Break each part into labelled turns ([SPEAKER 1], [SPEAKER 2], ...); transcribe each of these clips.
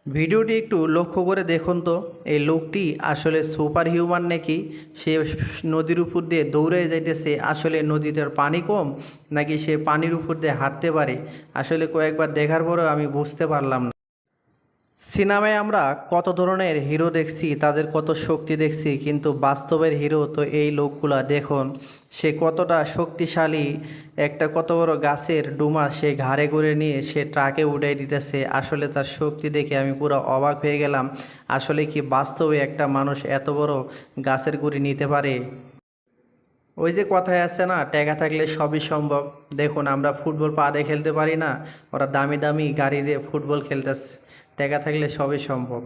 [SPEAKER 1] ভিডিওটি একটু লক্ষ্য করে দেখুন তো, এই লোকটি আসলে সুপার হিউম্যান নাকি? সে নদীর উপর দিয়ে দৌড়ে যাইতেছে, আসলে নদীটার পানি কম নাকি সে পানির উপর দিয়ে হাঁটতে পারে? আসলে কয়েকবার দেখার পরেও আমি বুঝতে পারলাম না। সিনেমায় আমরা কত ধরনের হিরো দেখছি, তাদের কত শক্তি দেখছি, কিন্তু বাস্তবের হিরো তো এই লোকগুলা দেখুন। সে কতটা শক্তিশালী, একটা কত বড় গাছের ডুমা সে ঘাড়ে করে নিয়ে সে ট্রাকে উঠাই দিতেছে। আসলে তার শক্তি দেখে আমি পুরো অবাক হয়ে গেলাম। আসলে কি বাস্তবে একটা মানুষ এত বড় গাছের গুঁড়ি নিতে পারে? ওই যে কথায় আছে না, টাকা থাকলে সবই সম্ভব। দেখুন, আমরা ফুটবল পা দিয়ে খেলতে পারি না, ওরা দামি দামি গাড়ি দিয়ে ফুটবল খেলতেছে। টাকা থাকলে সবই সম্ভব।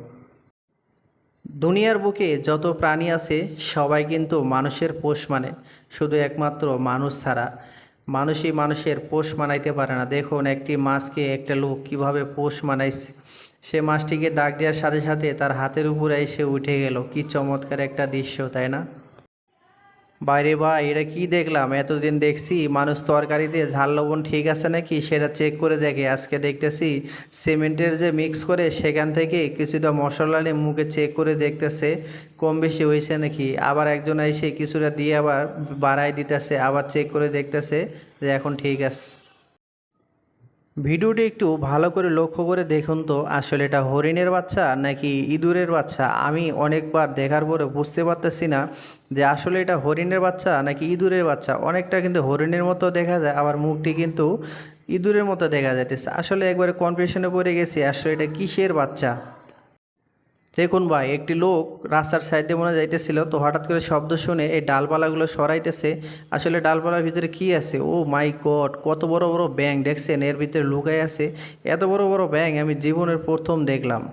[SPEAKER 1] দুনিয়ার বুকে যত প্রাণী আছে সবাই কিন্তু মানুষের পোষ মানে, শুধু একমাত্র মানুষ ছাড়া। মানুষই মানুষের পোষ মানাইতে পারে না। দেখুন, একটি মাছকে একটা লোক কিভাবে পোষ মানাইছে। সে মাছটিকে ডাক দেওয়ার সাথে সাথে তার হাতের উপরে এসে উঠে গেল। কি চমৎকার একটা দৃশ্য, তাই না? বাইরে বা এটা কি দেখলাম? এতদিন দেখছি মানুষ তরকারিতে ঝাল লবণ ঠিক আছে নাকি সেটা চেক করে দেখে, আজকে দেখতেছি সিমেন্টের যে মিক্স করে সেখান থেকে কিছুটা মশলা নিয়ে মুখে চেক করে দেখতেছে কম বেশি হয়েছে নাকি। আবার একজন এসে কিছুটা দিয়ে আবার বাড়াই দিতেছে, আবার চেক করে দেখতেছে যে এখন ঠিক আছে। ভিডিওটি একটু ভালো করে লক্ষ্য করে দেখুন তো, আসলে এটা হরিণের বাচ্চা নাকি ইঁদুরের বাচ্চা? আমি অনেকবার দেখার পরে বুঝতে পারতেছি না যে আসলে এটা হরিণের বাচ্চা নাকি ইঁদুরের বাচ্চা। অনেকটা কিন্তু হরিণের মতো দেখা যায়, আবার মুখটি কিন্তু ইঁদুরের মতো দেখা যাইতেছে। আসলে একবারে কনফিউশনে পড়ে গেছি, আসলে এটা কিসের বাচ্চা। দেখুন ভাই, একটি লোক রাস্তার সাইডে মনে যাইতেছিল, তো হঠাৎ করে শব্দ শুনে এই ডালপালাগুলো সরাইতেছে। আসলে ডালপালার ভিতরে কি আছে? ও মাই গড, কত বড় বড় ব্যাঙ! দেখছেন এর ভিতরে লুকাই আছে? এত বড় বড় ব্যাঙ আমি জীবনের প্রথম দেখলাম।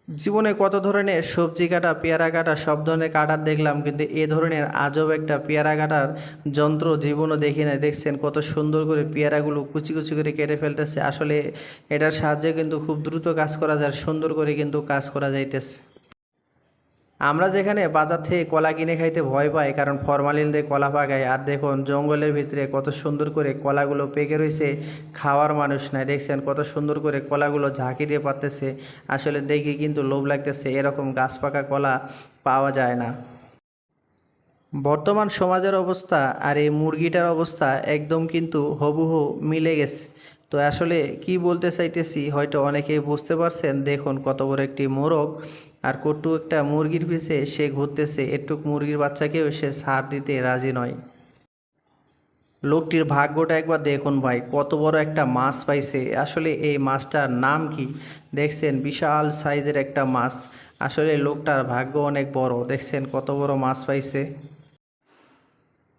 [SPEAKER 1] জীবনে কত ধরনের সবজি কাটা, পেয়ারা কাটা, সব ধরনের কাটার দেখলাম, কিন্তু এ ধরনের আজব একটা পেয়ারা কাটার যন্ত্র জীবনও দেখি না। দেখছেন কত সুন্দর করে পেয়ারাগুলো কুচি কুচি করে কেটে ফেলতেছে। আসলে এটার সাহায্যে কিন্তু খুব দ্রুত কাজ করা যায়, সুন্দর করে কিন্তু কাজ করা যাইতেছে। আমরা যেখানে বাজার থেকে কলা কিনে খাইতে ভয় পাই, কারণ ফরমালিন দিয়ে কলা পাকায়, আর দেখুন জঙ্গলের ভিতরে কত সুন্দর করে কলাগুলো পেকে রয়েছে, খাওয়ার মানুষ নাই। দেখছেন কত সুন্দর করে কলাগুলো ঝাঁকি দিয়ে পারতেছে। আসলে দেখে কিন্তু লোভ লাগতেছে, এরকম গাছ পাকা কলা পাওয়া যায় না। বর্তমান সমাজের অবস্থা আর এই মুরগিটার অবস্থা একদম কিন্তু হুবহু মিলে গেছে। তো আসলে কি বলতে চাইতেছি হয়তো অনেকেই বুঝতে পারছেন। দেখুন কত বড় একটি মোরগ, আর কটু একটা মুরগির পিছে সে ঘুরতেছে। একটুক মুরগির বাচ্চাকেও সে ছাড় দিতে রাজি নয়। লোকটির ভাগ্যটা একবার দেখুন ভাই, কত বড় একটা মাছ পাইছে। আসলে এই মাছটার নাম কি? দেখছেন বিশাল সাইজের একটা মাছ। আসলে লোকটার ভাগ্য অনেক বড়, দেখছেন কত বড় মাছ পাইছে।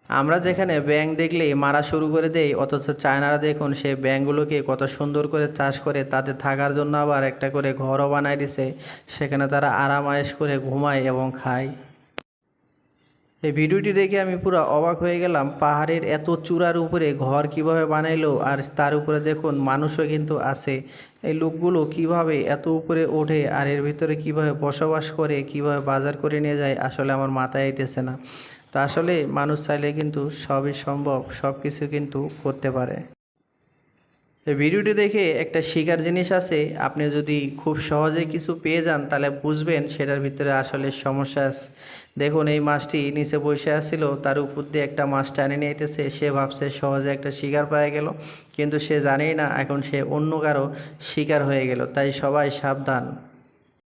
[SPEAKER 1] আমরা যেখানে ব্যাঙ দেখলেই মারা শুরু করে দেই, অথচ চায়নারা দেখুন সেই ব্যাঙগুলোকে কত সুন্দর করে চাষ করে, তাদের থাকার জন্য আবার একটা করে ঘরও বানায় দিছে। সেখানে তারা আরাম আয়েশ করে ঘুমায় এবং খায়। এই ভিডিওটি দেখে আমি পুরো অবাক হয়ে গেলাম। পাহাড়ের এত চূড়ার উপরে ঘর কিভাবে বানাইলো, আর তার উপরে দেখুন মানুষও কিন্তু আছে। এই লোকগুলো কিভাবে এত উপরে ওঠে আর এর ভিতরে কিভাবে বসবাস করে, কিভাবে বাজার করে নিয়ে যায়, আসলে আমার মাথায় আইতেছে না। তো আসলে মানুষ চাইলে কিন্তু সবই সম্ভব, সব কিছু কিন্তু করতে পারে। এই ভিডিওটি দেখে একটা শিখার জিনিস আছে, আপনি যদি খুব সহজে কিছু পেয়ে যান তাহলে বুঝবেন সেটার ভিতরে আসলে সমস্যা আছে। দেখুন এই মাছটি নিচে বসে আছিল, তার উপর দিয়ে একটা মাছ টানে নিয়ে আইতেছে। সে ভাবছে সহজে একটা শিকার পাওয়া গেল, কিন্তু সে জানেই না এখন সে অন্য কারো শিকার হয়ে গেল। তাই সবাই সাবধান।